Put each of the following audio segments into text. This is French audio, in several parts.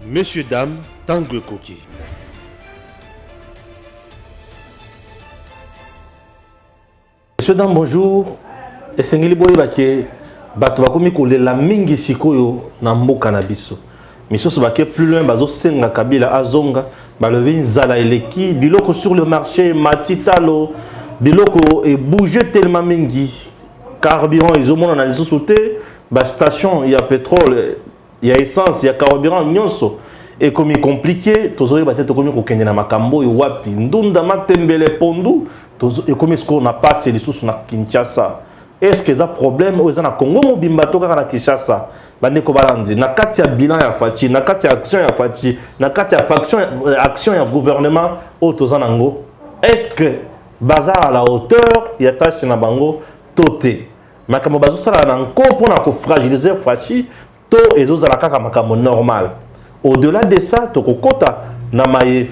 Messieurs, dames, Tango Koki. Messieurs, dames, bonjour. Et c'est Ngili Boy Baké. Bato bakomi kolela mingi sikoyo na mboka na biso. Misusu baké plus loin bazo senga Kabila azonga balevi nzala eleki biloko sur le marché matitalo biloko et bouger tellement mingi carburant ils ont mon analyse sauté ba station il y a pétrole il y a essence il y a carburant nyonso et comme compliqué tozoye batete komi ko kenya na makambo wapi ndunda matembele pondu tozo et comme est-ce qu'on a passé les sous na Kinshasa. Est-ce que ça problème aux na Congo mobimba to kaka na Kinshasa bande ko balandi na kati ya bilan ya fachi na kati ya action ya fachi na kati ya action ya gouvernement au tozanango est-ce que bazar à la hauteur ya tâche na bango toté makambo bazo sala na nko pona ko fragiliser fachi to ezo la kaka makambo normal au-delà de ça to kokota na mali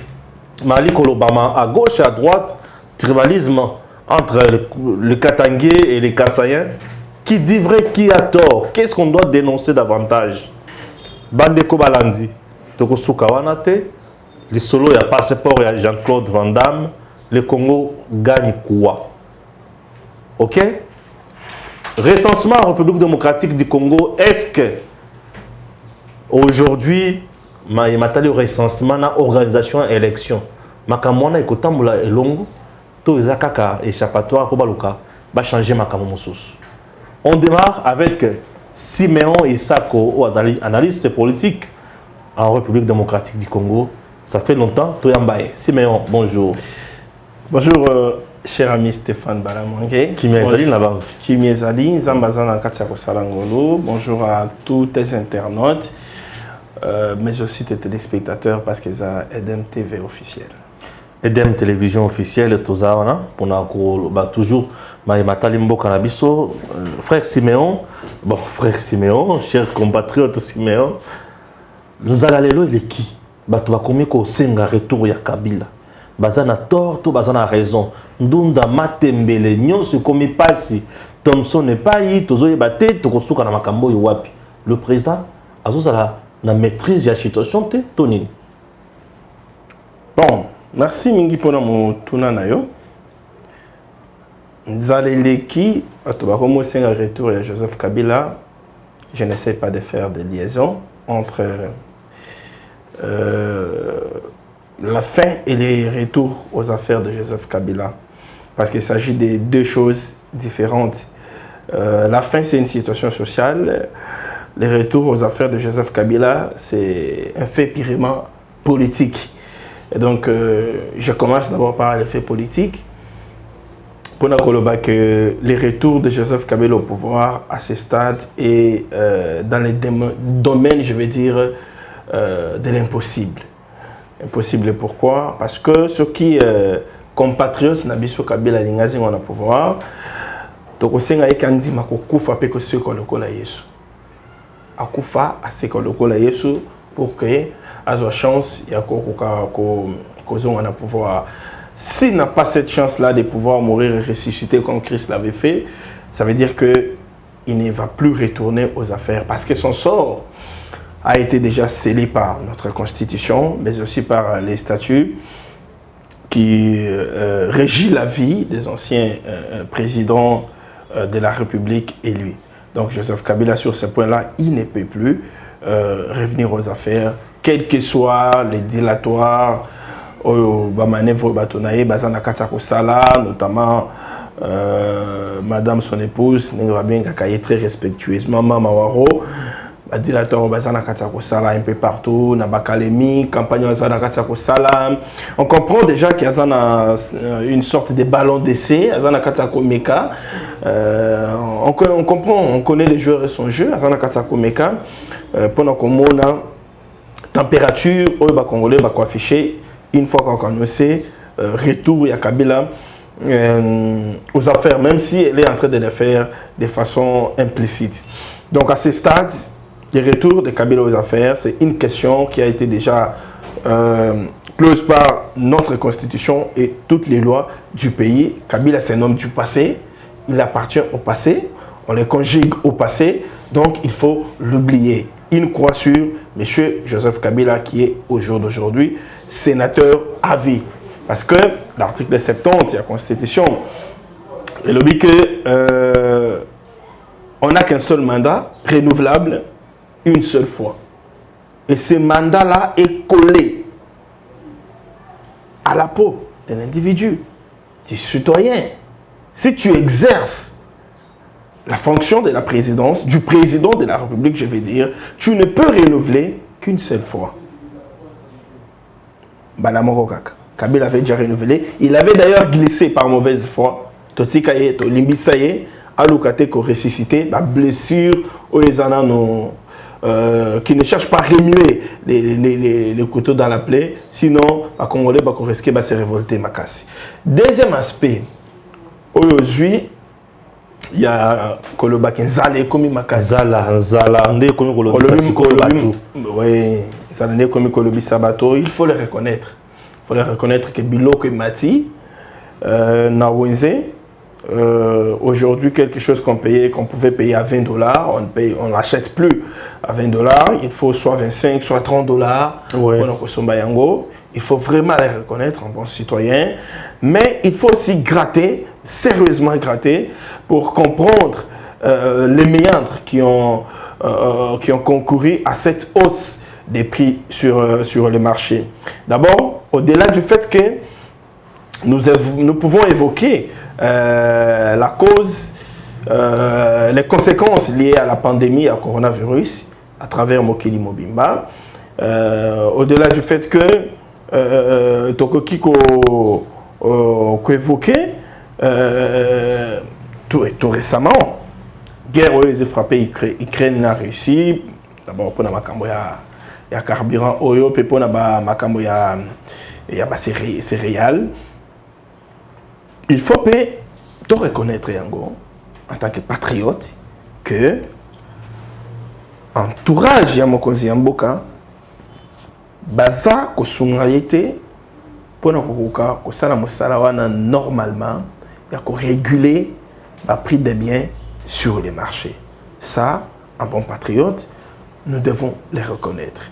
kolobama à gauche à droite tribalisme entre le Katangé et les Kassaïens. Qui dit vrai, qui a tort? Qu'est-ce qu'on doit dénoncer davantage? Bandeko Balandi, Toko Soukawanate, le solo, il y a passeport, il y a Jean-Claude Van Damme, le Congo gagne quoi? Ok? Recensement en République démocratique du Congo, est-ce que aujourd'hui, il y a le recensement dans l'organisation et l'élection? Makamwana ekotambola elongo. Ezakaka échappatoire pour baluka va changer makambo mosusu. On démarre avec Siméon Isako, analyste politique en République démocratique du Congo. Ça fait longtemps. Toyambaye. Siméon, bonjour. Bonjour, cher ami Stéphane Balamangue. Kimiezali la base. Kimiezali, Zambazana Katiako Salangolo. Bonjour à tous tes internautes, mais aussi tes téléspectateurs parce qu'ils ont Edem TV officiel. Edem télévision officielle tozawana pour toujours Matali Kanabiso frère Siméon cher compatriote Siméon nous allons les qui bato bakomi ko senga retour ya Kabila bazana tort to bazana raison ndunda matembele nyonso komi pasi Thomson n'est pas yi tozoye baté to kosuka na makambo wapi le président azozala na maîtrise ya situation te tonini. Bon, merci mingi pona mo tuna na yo. Nzaleleki atobako senga retour ya Joseph Kabila. Je n'essaie pas de faire de liaison entre la fin et les retours aux affaires de Joseph Kabila parce qu'il s'agit de deux choses différentes. La fin c'est une situation sociale, les retours aux affaires de Joseph Kabila c'est un fait purement politique. Et donc, je commence d'abord par l'effet politique. Pour que les retours de Joseph Kabila au pouvoir à ce stade et dans les domaines, je vais dire, de l'impossible. Impossible pourquoi? Parce que ceux qui compatriotes Nabiso Kabila Lingazi ont le pouvoir, Tokosenga Ekandi Makokufa Peko Seko Lokola Yesu. Akufa à Seko Lokola Yesu pour que à la chance, il y a un pouvoir. S'il n'a pas cette chance-là de pouvoir mourir et ressusciter comme Christ l'avait fait, ça veut dire qu'il ne va plus retourner aux affaires parce que son sort a été déjà scellé par notre constitution, mais aussi par les statuts qui régissent la vie des anciens présidents de la République élus. Donc Joseph Kabila, sur ce point-là, il ne peut plus revenir aux affaires. Quels que soient les dilatoires, notamment Madame son épouse, très respectueusement, Mama Waro, dilatoire un peu partout, campagne on comprend déjà qu'il y a une sorte de ballon d'essai, on comprend, on connaît les joueurs et son jeu, pendant qu'on a température au Congolais va afficher une fois qu'on sait retour à Kabila aux affaires, même si elle est en train de le faire de façon implicite. Donc à ce stade, le retour de Kabila aux affaires, c'est une question qui a été déjà close par notre constitution et toutes les lois du pays. Kabila c'est un homme du passé, il appartient au passé, on le conjugue au passé, donc il faut l'oublier. il croit sur M. Joseph Kabila qui est au jour d'aujourd'hui sénateur à vie. Parce que l'article 70 de la Constitution, il dit que on n'a qu'un seul mandat renouvelable une seule fois. Et ce mandat-là est collé à la peau de l'individu, du citoyen. Si tu exerces la fonction de la présidence, du président de la République, je vais dire, tu ne peux renouveler qu'une seule fois. Banamoro Kaka. Kabila avait déjà renouvelé. Il avait d'ailleurs glissé par mauvaise foi. Totikaye, to limbisaye, alukate ko ressuscité, ba blessure, qui ne cherchent pas à remuer les couteaux dans la plaie, sinon, les Congolais vont se révolter. Deuxième aspect, aujourd'hui, il y a Kolobaki Nzale komi makasi. Nzala, ndé komi Kolobi Sabato. Oui, Nzala ndé komi Kolobi Sabato. Il faut le reconnaître. Il faut le reconnaître que Biloko et Mati, Nawenze, aujourd'hui, quelque chose qu'on pouvait payer à $20, on n'achète plus à $20. Il faut soit 25, soit $30 pour Yango. Il faut vraiment les reconnaître en bon citoyen. Mais il faut aussi gratter, sérieusement gratter, pour comprendre les méandres qui ont concouru à cette hausse des prix sur le marché. D'abord, au-delà du fait que nous pouvons évoquer la cause, les conséquences liées à la pandémie, à coronavirus, à travers Mokili Mobimba. Au-delà du fait que Tokoki évoqué tout récemment, guerre où ils ont frappé Ukraine a réussi. D'abord pour la ya carburant oyo, puis pour la makambo ya céréales. Il faut te reconnaître, Yango, en tant que patriote, que entourage Yamokozi Yamboka, baza ko sungaïté, pour nous ko sala mosala wana normalement, ya ko réguler le prix des biens sur les marchés. Ça, un bon patriote, nous devons les reconnaître.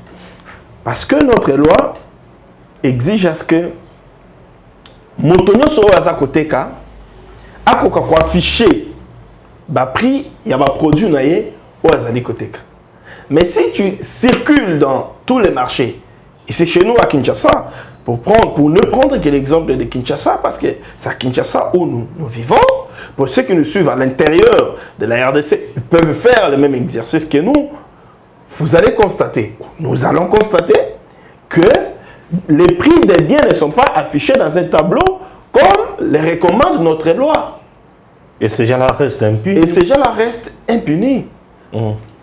Parce que notre loi exige à ce que Motonyo so aza koteka akoka ko afficher ba prix ya ba produit na ye o azali koteka. Mais si tu circules dans tous les marchés, et c'est chez nous à Kinshasa, pour ne prendre que l'exemple de Kinshasa, parce que c'est à Kinshasa où nous vivons, pour ceux qui nous suivent à l'intérieur de la RDC, ils peuvent faire le même exercice que nous, vous allez constater, nous allons constater que les prix des biens ne sont pas affichés dans un tableau comme les recommande notre loi. Et ces gens-là restent impunis.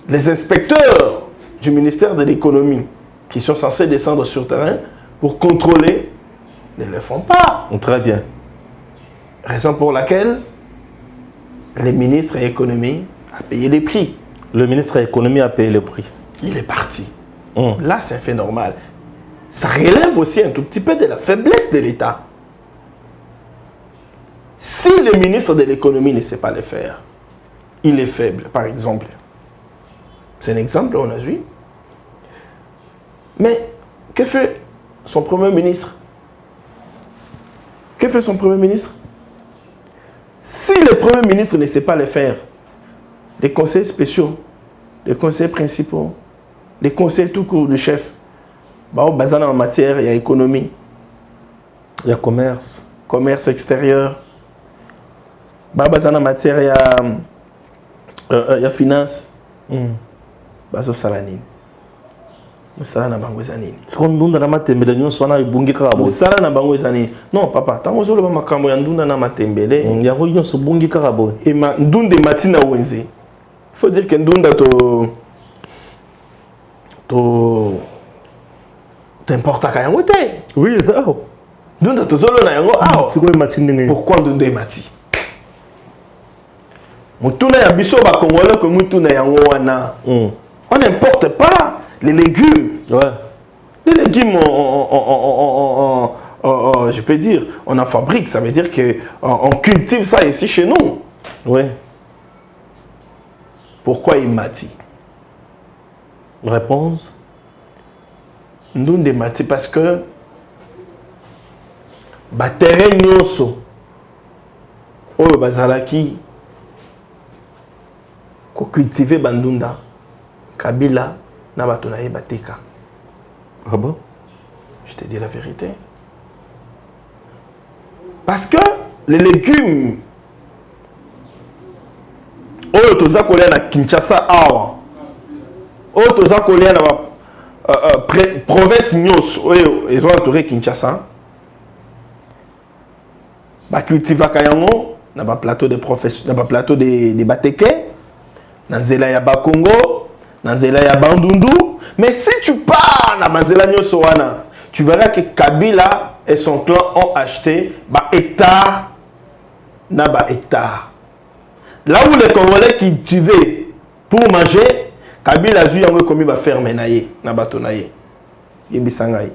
Les inspecteurs du ministère de l'économie qui sont censés descendre sur terrain pour contrôler ne le font pas. Très bien. Raison pour laquelle le ministre de l'économie a payé les prix. Le ministre de l'économie a payé le prix. Il est parti. Là, c'est un fait normal. Ça relève aussi un tout petit peu de la faiblesse de l'État. Si le ministre de l'économie ne sait pas le faire, il est faible, par exemple. C'est un exemple, on a vu. Mais que fait son Premier ministre? Que fait son Premier ministre? Si le Premier ministre ne sait pas le faire, les conseils spéciaux, les conseils principaux, les conseils tout court du chef, en matière, il y a économie, il y a commerce extérieur, en matière, il y a finance, bazo salanine. Musala na bango ezanini. Siko ndunda na matembele nyonso wana ibungi kaka boye. Musala na bango ezanini. Non papa, tango zolo ba makambo ya ndunda na matembele. Yango nyonso bungi kaka boye. Et ma ndunde matina wenze. Il faut dire que ndunda t'importe ka yango te. Oui, ça. Ndunda to zolo na yango awo. Siko matinde ngeni. Pourquoi ndunda mati? Mutuna ya biso ba Congolais ko mutuna yango wana. On n'importe pas les légumes. Ouais. Les légumes, je peux dire, on en fabrique. Ça veut dire qu'on cultive ça ici chez nous. Oui. Pourquoi il m'a dit? Réponse. Ndunde Mati parce que ba terrain nyonso oyo bazalaki ko cultiver bandunda Kabila na bato na ye bateka. Ah bon? Je te dis la vérité. Parce que les légumes oyo toza kolia na Kinshasa awa oyo toza kolia na province nyos oyo ils ont entouré Kinshasa ba cultivaka yango na ba plateau de professeur na ba plateau de bateke na nzela ya Bakongo na nzela ya Bandundu. Mais si tu pars na nzela nyos wana, tu verras que Kabila et son clan ont acheté ba hectare na ba hectare. Là où les Congolais cultivaient pour manger, Kabila a vu comme va fermer naïe, na bato naïe. Yembisangaï.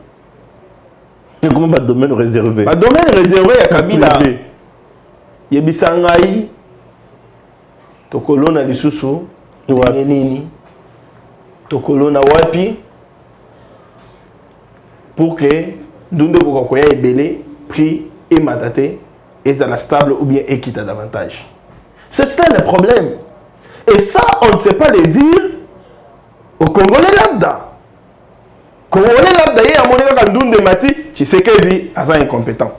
Comment va domaine réservé? Ba domaine réservé à Kabila. Yembisangaï. Tokolona lisusu. Nini. Tokolona wapi. Pour que Ndunde Kokoya est belé, prix et mataté, et ça la stable ou bien équita davantage. C'est ça le problème. Et ça, on ne sait pas le dire au Congolais lambda. Congolais lambda, il y a mon état de Mati, tu sais qu'il dit, à ça incompétent.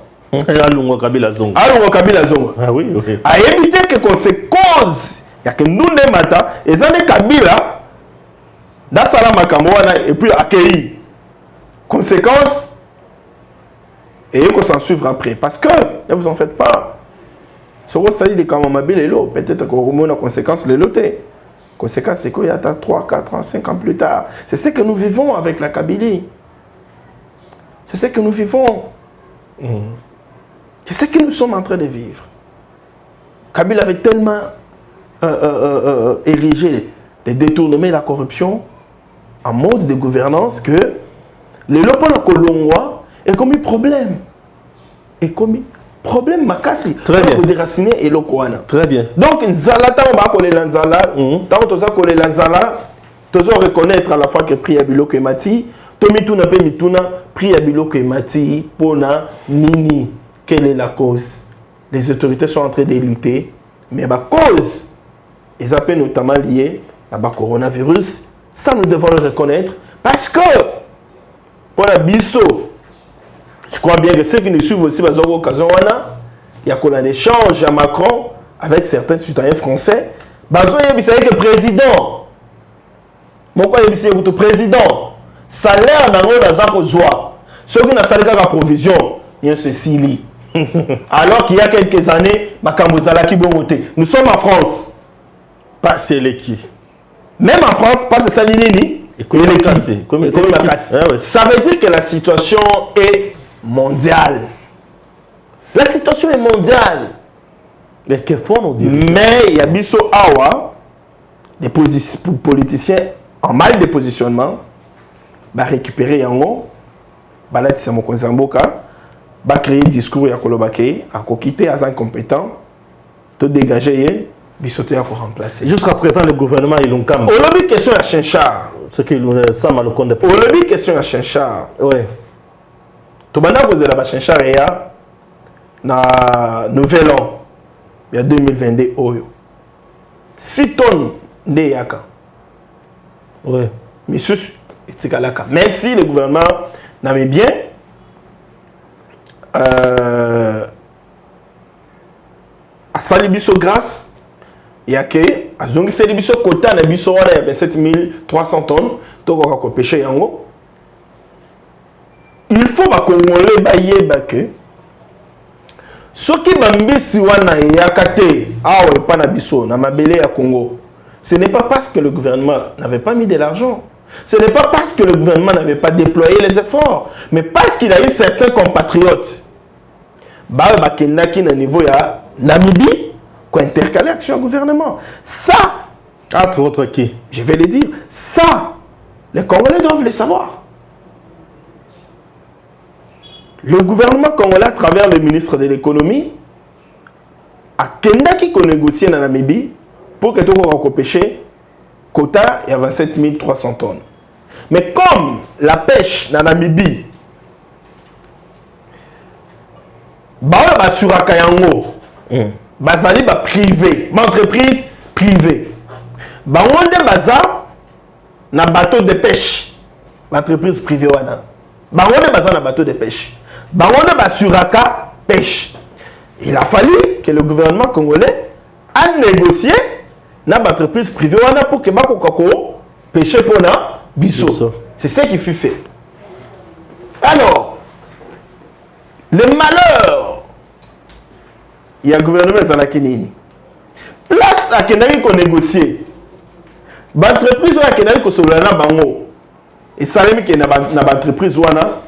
Alungo Kabila Zongo. Alungo Kabila Zongo. Ah oui, ok. À éviter que qu'on se cause, il y a que nous ne mata, et ça n'est Kabila, dans Salama Kamouana, et puis accueillir. Conséquence, et qu'on s'en suivre après. Parce que, ne vous en faites pas. Ce que ça dit de Kamamabile, peut-être qu'on a une conséquence de l'auté. Conséquence, c'est qu'il y a 3, 4 ans, 5 ans plus tard. C'est ce que nous vivons avec la Kabylie. C'est ce que nous vivons. C'est ce que nous sommes en train de vivre. Kabila avait tellement érigé les détournements et la corruption en mode de gouvernance que les lopes colongois est comme un problème. Et comme problème makasi. Très bien. Déraciner et l'okwana. Très bien. Donc nzala ta on va coller l'anzala. Tant on va coller l'anzala, tu dois reconnaître à la fois que priya biloko emati, tomituna pe mituna priya biloko emati pona nini. Quelle est la cause? Les autorités sont en train de lutter, mais la cause ils appellent notamment lié à la coronavirus. Ça nous devons le reconnaître parce que pour la biso, je crois bien que ceux qui nous suivent aussi, il y a un échange à Macron avec certains citoyens français. Il y a que président. Pourquoi il y a que président? Salaire dans joie. Ceux qui n'ont pas de provision, il y a ceci. Alors qu'il y a quelques années, nous sommes en France. Pas c'est les qui. Même en France, pas c'est ça ni. Ça veut dire que la situation est mondiale. La situation est mondiale. Mais que font on dit? Mais il y a biso awa des politiciens en mal de positionnement va récupérer yango ba la tisa mokonzi mboka ba créer discours ya kolobake à quitter à incompétent to dégager biso to ya ko remplacer. Jusqu'à présent le gouvernement il ont kam. Olobi question à Chinchard. Ce qui ça mal compte. Olobi question à Chinchard. Ouais. To banda poser la ba Chinchard ya na nouvel an. Il y a 2022 oyo 6 tonnes de yaka. Ouais. Monsieur Etikalaka. Même si le gouvernement n'avait bien à Salibiso grâce, il y a que à Zongi Salibiso quota na biso wana ya 27 300 tonnes to ko pêcher yango. Il faut ba Congolais ba yeba que ce qui bambisi wana yakate awa epa na biso na mabele ya Congo, ce n'est pas parce que le gouvernement n'avait pas mis de l'argent, ce n'est pas parce que le gouvernement n'avait pas déployé les efforts, mais parce qu'il a eu certains compatriotes ba bakendaki na niveau ya Namibie qui intercalé action au gouvernement. Ça, entre autres qui? Je vais le dire, ça, les Congolais doivent le savoir. Le gouvernement congolais, à travers le ministre de l'économie, a kendaki qu'on négocie en Namibie pour que tout le monde pêche quota et 27 300 tonnes. Mais comme la pêche dans Namibie, basuraka yango, bazali ba privé, entreprise privée. Bangonde baza na bateau de pêche, l'entreprise privée wana. Bangonde baza na bateau de pêche. Bangonde basuraka pêche. Il a fallu que le gouvernement congolais a négocié na l'entreprise privée wana pour que bakoko pêcher pour na biso. C'est ce qui fut fait. Alors, le malheur, il y a un gouvernement Zalakinini. Place à Kenari qu'on négocie. L'entreprise à Kenari qu'on solana bango. Et ça même qu'il y a une entreprise wana.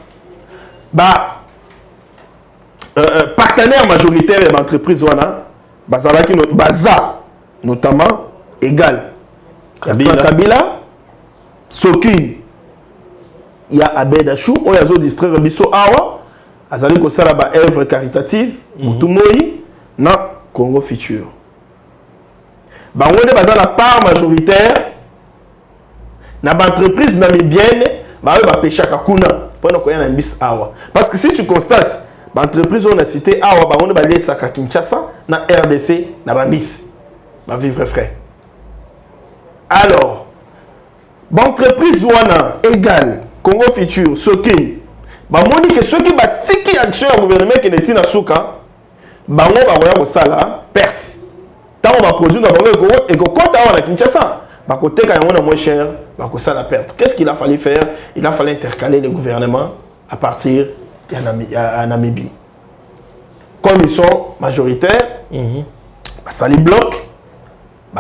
Partenaire majoritaire de l'entreprise wana. Baza notamment égal. Kabila. Sokin. Il y a Abedachou. On y a distraire biso awa. Azali ko sala ba œuvre caritative. Mutumoi. Na Congo Futur. Bangonde baza la part majoritaire na entreprise namibienne ba pêcher kakuna pendant qu'on y a bis awa. Parce que si tu constates l'entreprise on a cité awa bangonde ba lesa ka Kinshasa na RDC na ba bis ba vivre frais. Alors l'entreprise wana égal Congo Futur Sokin ba moni que ceux qui ba tiki action au gouvernement qui n'est na souka bango bakoya kosala perte. Tant on va produire dans bango et que quand on a Kinshasa bakoteka yango na moins cher bakosala perte. Qu'est-ce qu'il a fallu faire? Il a fallu intercaler le gouvernement à partir de Namibie. Comme ils sont majoritaires, ça les bloque.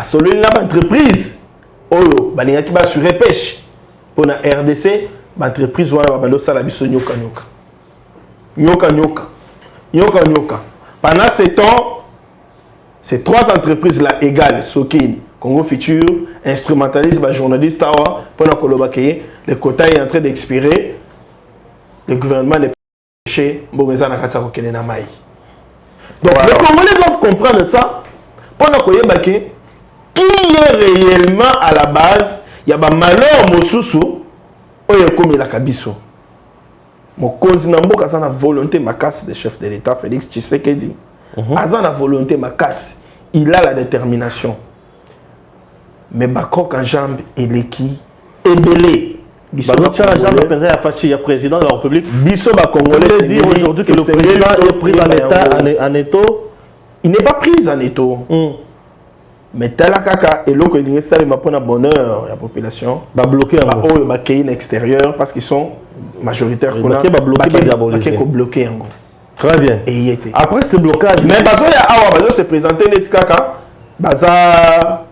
Solo l'entreprise oyo balingaki ba sur pêche pour la RDC, l'entreprise wana ba sala biso nyoka nyoka. Pendant ce temps, ces trois entreprises-là égales, Sokin, Congo Futur, instrumentaliste, journaliste, pendant que le quota est en train d'expirer, le gouvernement n'est pas chez Bogeza Nakatsa Kokene Namai. Donc les Congolais doivent comprendre ça, pendant que qui est réellement à la base, il y a un malheur Mosusu, il y a comme la Kabiso. Mokonzi Namboka a la volonté makasi des chefs de l'État, Félix Tshisekedi. Azan la volonté makasi, il a la détermination. Mais Bakok en jambe et l'équipe est belé. Biso le président de la République. Biso ba Congolais dire aujourd'hui que le président est pris en état en étau. Il n'est pas pris en étau. Mais tel kaka et l'autre il est pour le bonheur de la population. Ba bloquer en extérieur parce qu'ils sont majoritaires. Bloqué. Très bien. Et il était. Après ce blocage, mais parce qu'il y a Bazo se présenter les kaka baza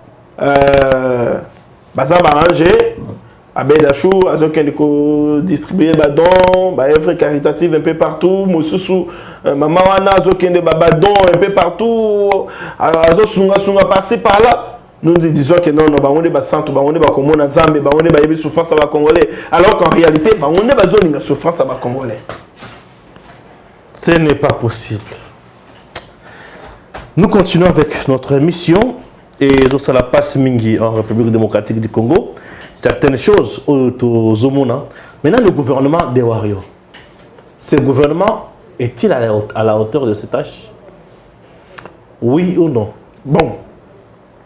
arrangé Abedachou Azokendiko distribuer badon œuvre caritative un peu partout Mosusu maman wana Azokende badon un peu partout Azosunga passer par là. Nous disons que non on est centre on est comme on a Zambie on est souffrance à Congolais alors qu'en réalité on est besoin de souffrance à Congolais. Ce n'est pas possible. Nous continuons avec notre émission et ça la passe Mingi en République démocratique du Congo. Certaines choses au Zomona. Maintenant, le gouvernement des Warriors. Ce gouvernement est-il à la hauteur de ses tâches? Oui ou non? Bon,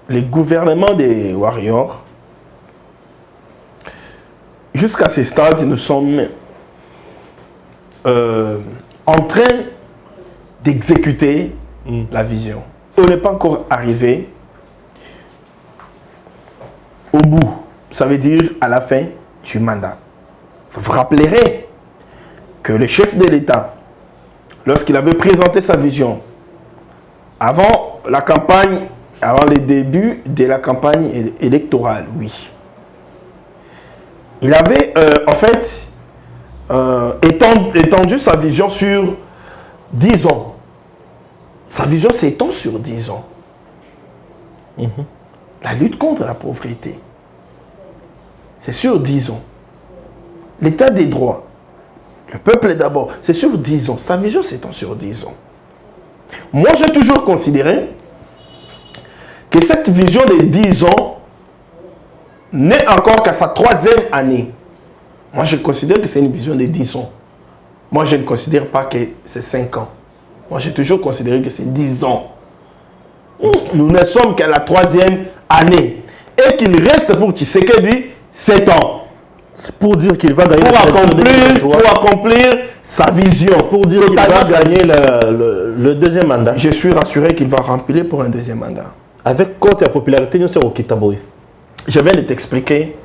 le gouvernement des Warriors, jusqu'à ce stade, nous sommes en train d'exécuter la vision. On n'est pas encore arrivé au bout. Ça veut dire à la fin du mandat. Vous vous rappellerez que le chef de l'État, lorsqu'il avait présenté sa vision, avant la campagne, avant le début de la campagne électorale, oui. Il avait en fait étendu sa vision sur 10 ans. Sa vision s'étend sur 10 ans. La lutte contre la pauvreté, c'est sur 10 ans. L'état des droits, le peuple d'abord, c'est sur 10 ans. Sa vision s'étend sur 10 ans. Moi, j'ai toujours considéré que cette vision de 10 ans n'est encore qu'à sa 3e année. Moi, je considère que c'est une vision de 10 ans. Moi, je ne considère pas que c'est 5 ans. Moi, j'ai toujours considéré que c'est 10 ans. Nous ne sommes qu'à la 3e année. Et qu'il reste pour Tshisekedi 7 ans. C'est pour dire qu'il va gagner pour accomplir sa vision. Pour dire qu'il va gagner le deuxième mandat. Je suis rassuré qu'il va remplir pour un deuxième mandat. Avec quoi la popularité, nous sommes au Kitaboy. Je viens de t'expliquer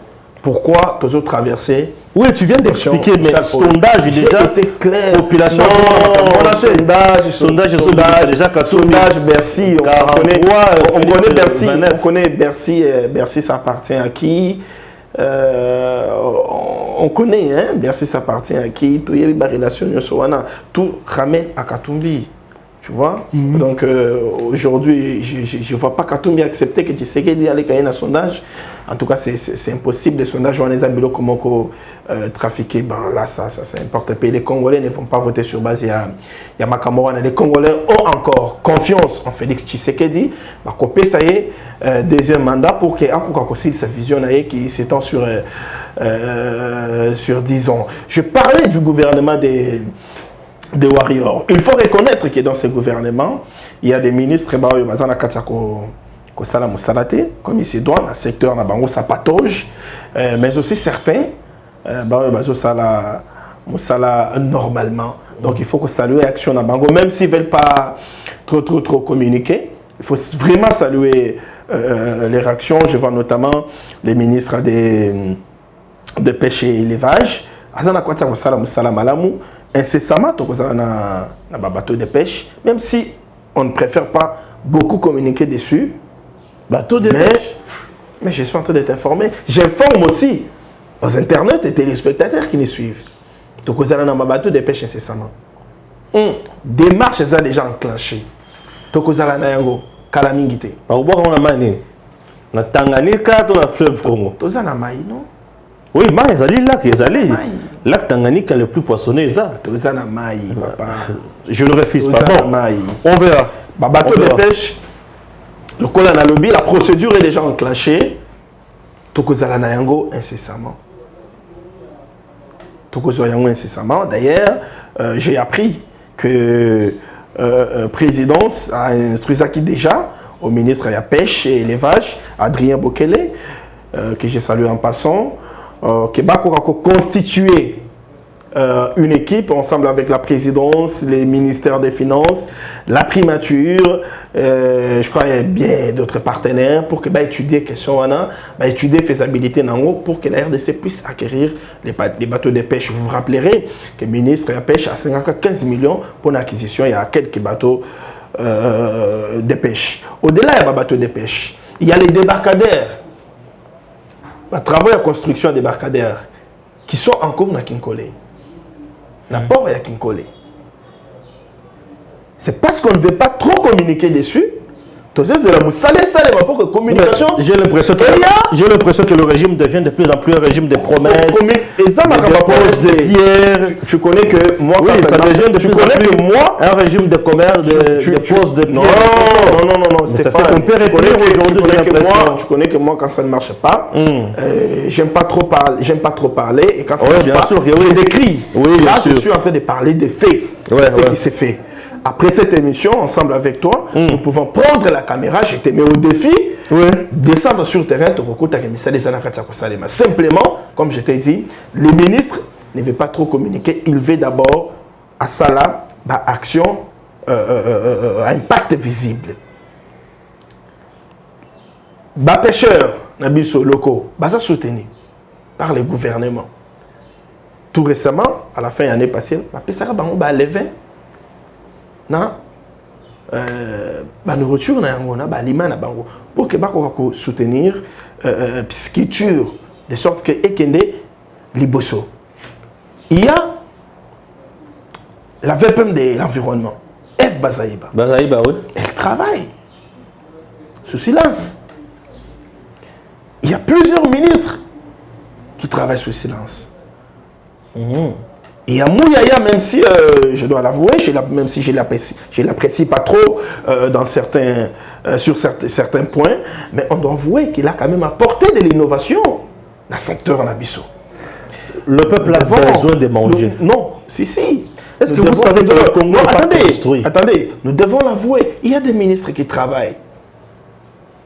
pourquoi tu as traversé. Oui, tu viens d'expliquer, mais le sondage est déjà été clair. Population. Sondage, Bercy. On connaît Bercy. On connaît Bercy. Bercy, ça appartient à qui? On connaît, hein? Bercy, ça appartient à qui? Tout y a une relation, tout ramène à Katumbi. Tu vois? Donc aujourd'hui, je ne vois pas Katumbi accepter que Tshisekedi allait gagner un sondage. En tout cas, c'est impossible. Les sondages, on les a mis comment trafiquer. Ben, là, ça importe pas. Les Congolais ne vont pas voter sur base. Il y a Makamorana. Les Congolais ont encore confiance en Félix Tshisekedi. Bah, copé, ça y est, deuxième mandat pour qu'il y ait sa vision qui s'étend sur 10 ans. Je parlais du gouvernement des Warriors. Il faut reconnaître que dans ce gouvernement, il y a des ministres comme il se doit, dans le secteur ça patauge, mais aussi certains normalement. Donc il faut que saluer l'action à Bango, même s'ils ne veulent pas trop communiquer. Il faut vraiment saluer les réactions. Je vois notamment les ministres de pêche et élevage. Incessamment, on a bateau de pêche, même si on ne préfère pas beaucoup communiquer dessus. Bateau de pêche. Mais je suis en train de t'informer. J'informe aussi aux internautes et téléspectateurs qui nous suivent. Donc, on a un bateau de pêche incessamment. Démarche est déjà enclenchée. Donc, on a un calamité. On a Tanganyika, on a fleuve Congo. On a un maï, non? Oui, mais lac Tanganyika le plus poissonneux, ça. Je le refuse pas. Bon, on verra. Bateau de pêche, le col en lobby, la procédure est déjà enclenchée. Tokozala Nayango incessamment. Incessamment. D'ailleurs, j'ai appris que présidence a instruit ça qui déjà au ministre de la Pêche et Élevage, Adrien Bokele, que j'ai salué en passant. Québec a constitué une équipe ensemble avec la présidence, les ministères des Finances, la primature, je crois qu'il y a bien d'autres partenaires pour que étudier question étudier faisabilité pour que la RDC puisse acquérir les bateaux de pêche. Vous vous rappellerez que le ministre de la Pêche a 15 millions pour l'acquisition. Il y a quelques bateaux de pêche. Au-delà, il y a des bateaux de pêche. Il y a les débarcadères. Les travaux de construction des débarcadères qui sont en cours dans Kinkole. La port est à Kinkole. C'est parce qu'on ne veut pas trop communiquer dessus. J'ai l'impression que le régime devient de plus en plus un régime de promesses, de pierres. Tu connais que moi, oui, ça devient de plus en plus un régime de commerce, de pose de pierres. Non. C'est ça qu'on peut répondre aujourd'hui. Tu connais que moi, quand ça ne marche pas, j'aime pas trop parler. Et quand ça ne marche pas, je décris. Là, je suis en train de parler des faits. Ce qui s'est fait. Après cette émission, ensemble avec toi, nous pouvons prendre la caméra, je te mets au défi, descendre sur le terrain, simplement, comme je t'ai dit, le ministre ne veut pas trop communiquer, il veut d'abord à ça là, action, impact visible. Pêcheurs, nabiso locaux, ça soutenu par le gouvernement. Tout récemment, à la fin de l'année passée, pêcheurs les 20. Nourriture pour que soutenir pisciculture de sorte que Ekende Liboso. Il y a la VPM de l'environnement, F. Bazaïba. Oui. Elle travaille sous silence. Il y a plusieurs ministres qui travaillent sous silence. Et à Mouyaya, même si je dois l'avouer, même si je ne l'apprécie pas trop sur certains points, mais on doit avouer qu'il a quand même apporté de l'innovation dans le secteur Nabiso. Le peuple a besoin de manger. Non, si. Est-ce que vous savez que le Congo n'est pas construit? Attendez, nous devons l'avouer. Il y a des ministres qui travaillent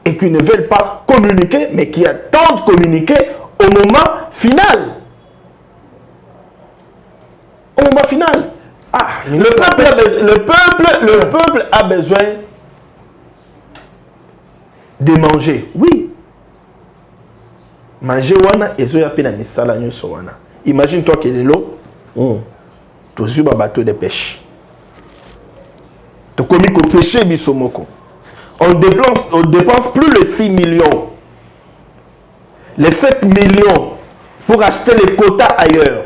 et qui ne veulent pas communiquer, mais qui attendent de communiquer au moment final. Au moment final. Le peuple a besoin de manger. Oui. Manger wana ezo ya pena misala nyoso wana. Imagine-toi que lelo to zuba bateau de pêche. To komi ko pêcher bisomoko. On dépense plus les 6 millions. Les 7 millions pour acheter les quotas ailleurs.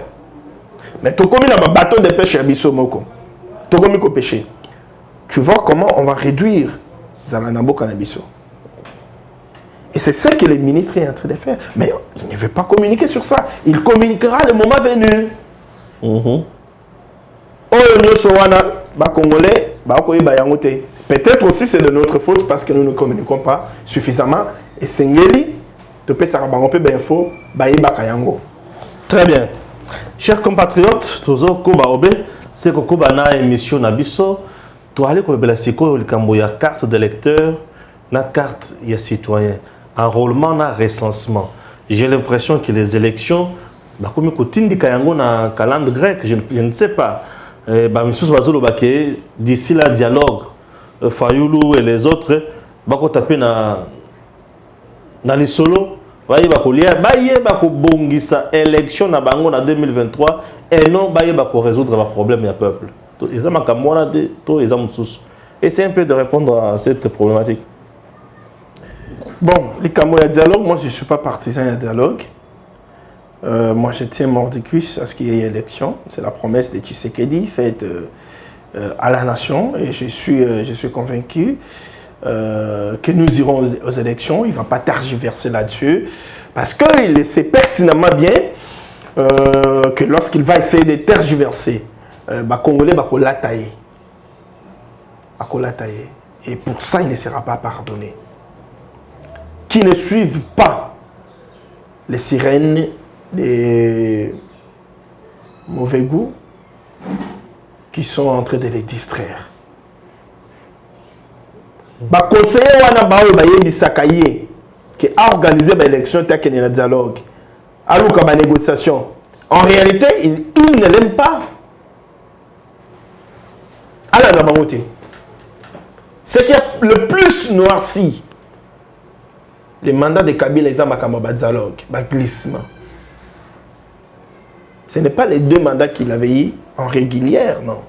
Mais tu as un bateau de pêche à Bissomoko. Tu as pêcher. Tu vois comment on va réduire Zalanabo Canabiso. Et c'est ce que le ministre est en train de faire. Mais il ne veut pas communiquer sur ça. Il communiquera le moment venu. Peut-être aussi c'est de notre faute parce que nous ne communiquons pas suffisamment. Et c'est Ngeli, tu peux savoir un peu d'infos, Très bien. Chers compatriotes, c'est que Koba émission Nabiso, tu as allé la carte d'électeur, la carte de citoyen, enrôlement, na recensement. J'ai l'impression que les élections, comme na calendrier grec, je ne sais pas. D'ici la dialogue, Fayoulou et les autres, bako taper na les solos. Baye bako bongisa élection na bango na 2023 et non baye bako résoudre le problème du peuple. Essayez un peu de répondre à cette problématique. Bon, les Camerounais dialogue, moi je ne suis pas partisan du dialogue. Moi je tiens mordicus à ce qu'il y ait élection. C'est la promesse de Tshisekedi faite à la nation et je suis convaincu que nous irons aux élections. Il ne va pas tergiverser là-dessus parce qu'il sait pertinemment bien que lorsqu'il va essayer de tergiverser, Congolais va la tailler. Et pour ça, il ne sera pas pardonné. Qui ne suivent pas les sirènes des mauvais goût qui sont en train de les distraire. Le conseiller qui a organisé l'élection tel qu'il y a un dialogue, à la négociation, en réalité, il ne l'aime pas. Ce qui a le plus noirci les mandats de Kabila et Zamakamba dialogue, glissement. Ce n'est pas les deux mandats qu'il avait eu en régulière, non.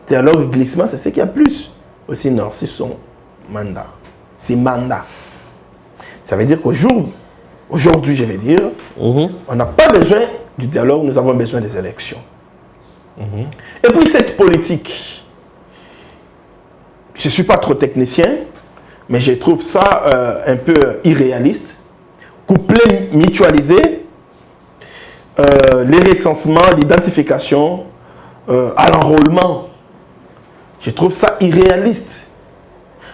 Dialogue, glissement, c'est ce qu'il y a plus. Aussi noirci son mandat. C'est mandat. Ça veut dire qu'aujourd'hui, je vais dire, on n'a pas besoin du dialogue, nous avons besoin des élections. Et puis cette politique, je ne suis pas trop technicien, mais je trouve ça un peu irréaliste. Couplé, mutualisé, les recensements, l'identification, à l'enrôlement. Je trouve ça irréaliste.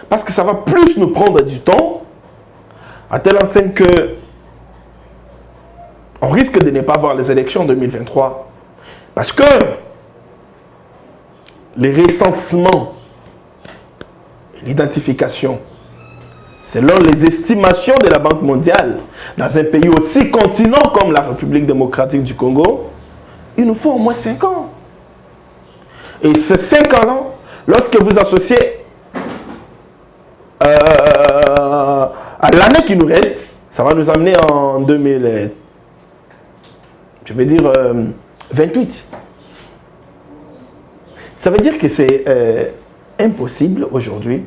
Parce que ça va plus nous prendre du temps, à telle enseigne que on risque de ne pas avoir les élections en 2023. Parce que les recensements, l'identification, selon les estimations de la Banque mondiale, dans un pays aussi continent comme la République démocratique du Congo, il nous faut au moins 5 ans. Et ces 5 ans-là, lorsque vous associez à l'année qui nous reste, ça va nous amener en 28. Ça veut dire que c'est impossible aujourd'hui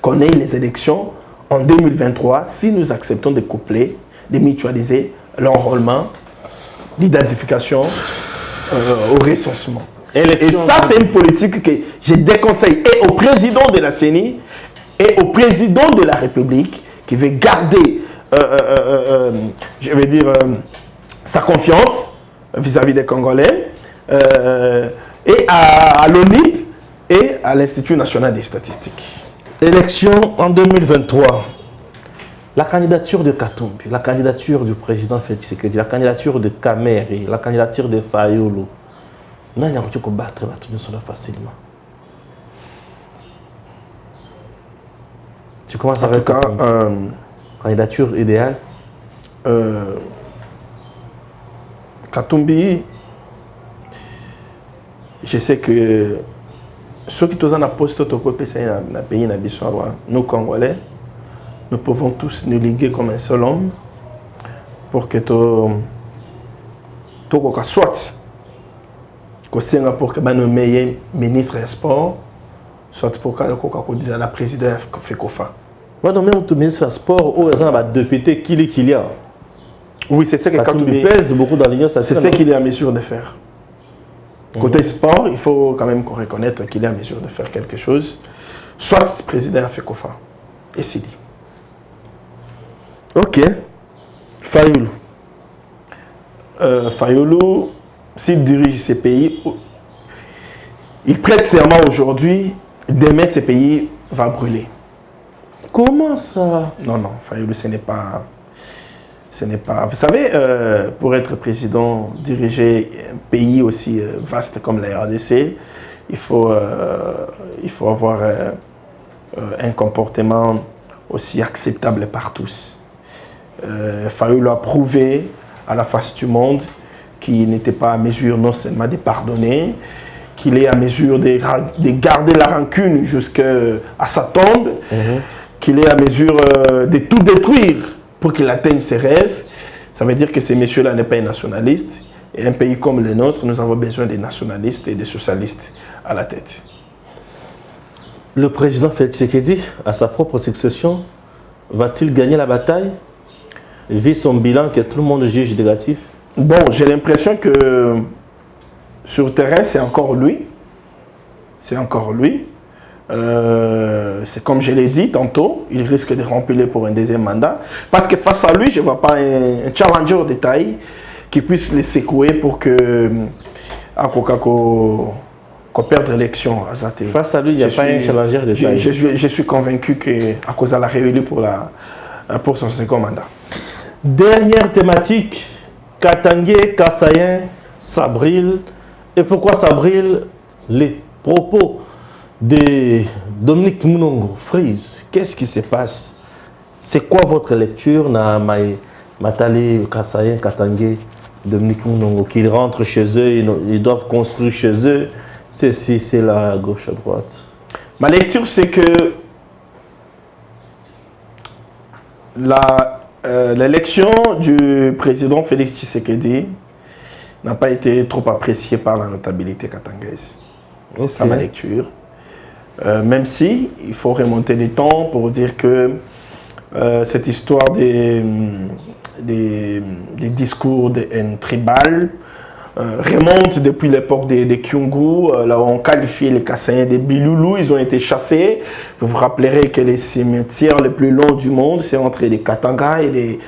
qu'on ait les élections en 2023 si nous acceptons de coupler, de mutualiser l'enrôlement, l'identification au recensement. Et ça, c'est une politique que je déconseille et au président de la CENI et au président de la République qui veut garder, sa confiance vis-à-vis des Congolais et à l'ONU et à l'Institut national des statistiques. Élection en 2023. La candidature de Katumbi, la candidature du président Félix Tshisekedi, la candidature de Kamere, la candidature de Fayulu, nous n'avons pas battre facilement. Tu commences avec En tout cas, candidature idéale. Katumbi, je sais que ceux qui sont en poste dans le pays, nous Congolais, nous pouvons tous nous liguer comme un seul homme pour que soit pour que le meilleur ministre des Sports, soit pour que la présidente FECOFA. Moi, même le ministre des Sports, ou les députés qu'il y a. Oui, c'est ce que Katumbi pèse beaucoup dans l'Union. C'est ce qu'il est en mesure de faire. Côté sport, il faut quand même reconnaître qu'il est en mesure de faire quelque chose. Soit président FECOFA et Sidi. Ok. Fayulu. Fayulu, s'il dirige ces pays, il prête serment aujourd'hui, demain ce pays va brûler. Comment ça? Non, Fayulu, ce n'est pas... Vous savez, pour être président, diriger un pays aussi vaste comme la RDC, il faut avoir un comportement aussi acceptable par tous. Fayulu a prouvé à la face du monde qu'il n'était pas à mesure non seulement de pardonner, qu'il est à mesure de garder la rancune jusqu'à sa tombe, qu'il est à mesure de tout détruire pour qu'il atteigne ses rêves. Ça veut dire que ces messieurs-là n'est pas un nationaliste. Et un pays comme le nôtre, nous avons besoin des nationalistes et des socialistes à la tête. Le président Félix Tshisekedi, à sa propre succession, va-t-il gagner la bataille, vu son bilan que tout le monde juge négatif? Bon, j'ai l'impression que sur le terrain, c'est encore lui. C'est encore lui. C'est comme je l'ai dit tantôt, il risque de rempiler pour un deuxième mandat. Parce que face à lui, je ne vois pas un challenger de taille qui puisse les secouer pour que perdre l'élection. Face à lui, il n'y a pas un challenger de taille. Je suis convaincu qu'à cause de la réélu pour son second mandat. Dernière thématique, Katangé, Kassayen, Sabril. Et pourquoi Sabril? Les propos de Dominique Mounongo, Freeze, qu'est-ce qui se passe? C'est quoi votre lecture na Matali, Kassayen, Katangé, Dominique Mounongo, qu'ils rentrent chez eux, ils doivent construire chez eux, ceci, c'est là, à gauche, à droite. Ma lecture, c'est que l'élection du président Félix Tshisekedi n'a pas été trop appréciée par la notabilité katangaise. C'est ça ma lecture. Même si il faut remonter les temps pour dire que cette histoire des discours de haine tribale remonte depuis l'époque des Kyungu. Là où on qualifiait les Kassaïens des Biloulous, ils ont été chassés. Vous vous rappellerez que les cimetières les plus longs du monde, c'est entre les Katanga et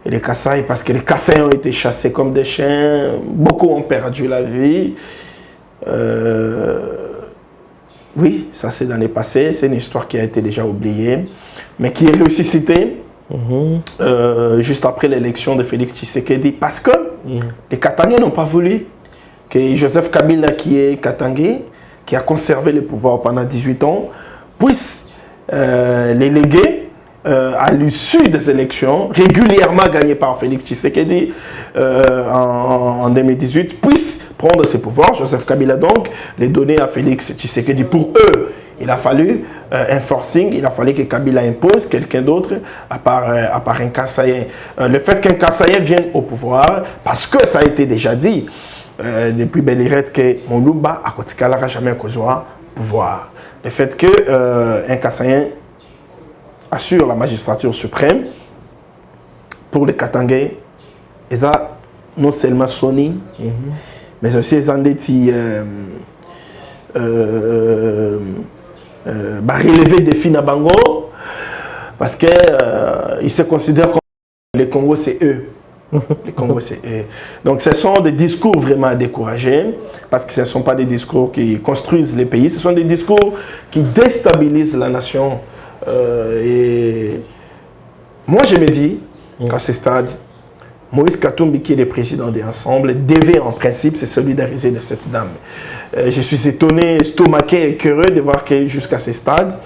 les Kasaï, parce que les Kassaïens ont été chassés comme des chiens. Beaucoup ont perdu la vie. Oui, ça c'est l'année passée, c'est une histoire qui a été déjà oubliée, mais qui est ressuscitée juste après l'élection de Félix Tshisekedi, parce que les Katangais n'ont pas voulu que Joseph Kabila, qui est Katangais, qui a conservé le pouvoir pendant 18 ans, puisse les léguer à l'issue des élections, régulièrement gagnées par Félix Tshisekedi en 2018, puisse prendre ses pouvoirs, Joseph Kabila donc, les donner à Félix Tshisekedi. Pour eux, il a fallu un forcing, il a fallu que Kabila impose quelqu'un d'autre à part un Kassaïen. Le fait qu'un Kassaïen vienne au pouvoir, parce que ça a été déjà dit depuis Belirette que Moulumba à Kotikala n'aura jamais causera pouvoir. Le fait qu'un Kassaïen assure la magistrature suprême, pour les Katangais, ils ont non seulement Sony, mais aussi ils ont des relever des filles à Bango, parce qu'ils se considèrent comme les Congos, c'est eux. Les Congos, c'est eux. Donc ce sont des discours vraiment à décourager, parce que ce ne sont pas des discours qui construisent les pays, ce sont des discours qui déstabilisent la nation. Et Moi, je me dis qu'à ce stade, Moïse Katumbi, qui est le président des Ensembles, devait en principe se solidariser de cette dame. Je suis étonné, estomaqué et curieux de voir que jusqu'à ce stade,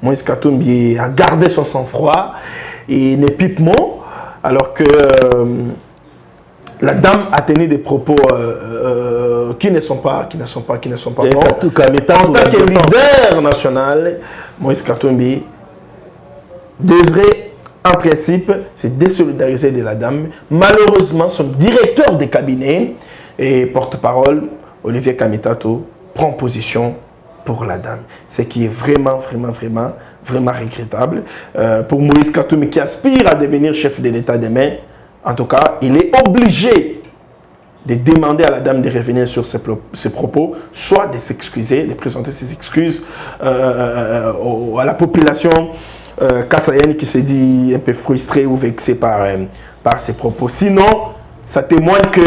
Moïse Katumbi a gardé son sang-froid et n'est pipe mot, alors que la dame a tenu des propos qui ne sont pas bons. En tant que leader national, Moïse Katumbi devrait en principe se désolidariser de la dame. Malheureusement, son directeur de cabinet et porte-parole, Olivier Kamitato, prend position pour la dame. Ce qui est vraiment regrettable. Pour Moïse Katumbi qui aspire à devenir chef de l'État demain, en tout cas, il est obligé de demander à la dame de revenir sur ses propos, soit de s'excuser, de présenter ses excuses à la population kassaïenne qui se dit un peu frustrée ou vexée par ses propos. Sinon, ça témoigne que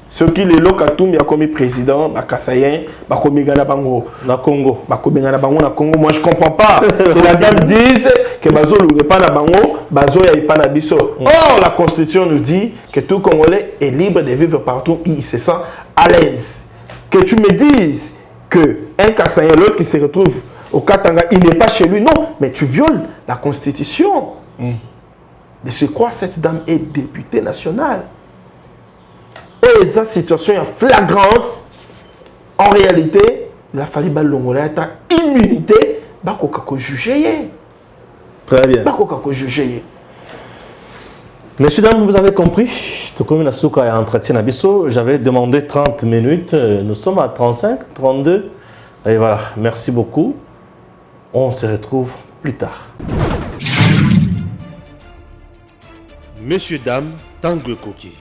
ceux qui les Katumbi a commis président, kassaïen, commis Ghana Bango, na Congo. Moi, je ne comprends pas que la dame dise que Bazo ne pas na Bango, Bazo ya pas na biso. Or, la Constitution nous dit que tout Congolais est libre de vivre partout où il se sent à l'aise. Que tu me dises qu'un kassaïen, lorsqu'il se retrouve au Katanga, il n'est pas chez lui, non, mais tu violes la Constitution. De se croire, cette dame est députée nationale. Et cette situation est flagrance. En réalité, il a fallu balongola ta immunité, bakoko juger. Très bien. Bakoko juger. Messieurs, dames, vous avez compris. Comme un entretien à Bisso, j'avais demandé 30 minutes. Nous sommes à 35, 32. Et voilà, merci beaucoup. On se retrouve plus tard. Messieurs, dames, Tanguy Koki.